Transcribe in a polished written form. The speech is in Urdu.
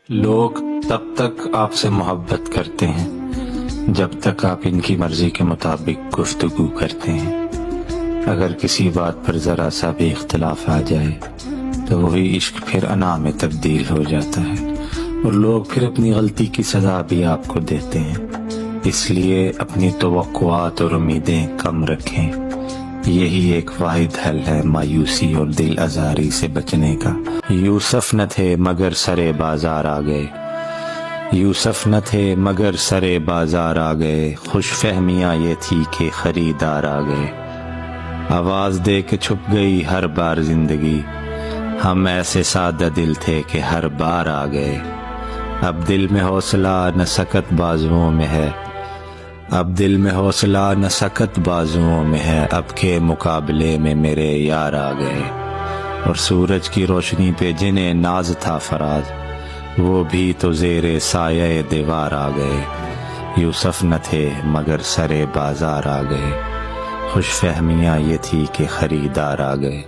لوگ تب تک آپ سے محبت کرتے ہیں جب تک آپ ان کی مرضی کے مطابق گفتگو کرتے ہیں۔ اگر کسی بات پر ذرا سا بھی اختلاف آ جائے تو وہی عشق پھر انا میں تبدیل ہو جاتا ہے اور لوگ پھر اپنی غلطی کی سزا بھی آپ کو دیتے ہیں۔ اس لیے اپنی توقعات اور امیدیں کم رکھیں۔ یہی ایک واحد حل ہے مایوسی اور دل آزاری سے بچنے کا۔ یوسف نہ تھے مگر سرے بازار آ گئے، یوسف نہ تھے مگر سرے بازار آ گئے، خوش فہمیاں یہ تھی کہ خریدار آ گئے۔ آواز دے کے چھپ گئی ہر بار زندگی، ہم ایسے سادہ دل تھے کہ ہر بار آ گئے۔ اب دل میں حوصلہ نہ سکت بازوؤں میں ہے، اب دل میں حوصلہ نہ سکت بازوؤں میں ہے، اب کے مقابلے میں میرے یار آ گئے۔ اور سورج کی روشنی پہ جنہیں ناز تھا فراز، وہ بھی تو زیر سایہ دیوار آ گئے۔ یوسف نہ تھے مگر سرے بازار آ گئے، خوش فہمیاں یہ تھی کہ خریدار آ گئے۔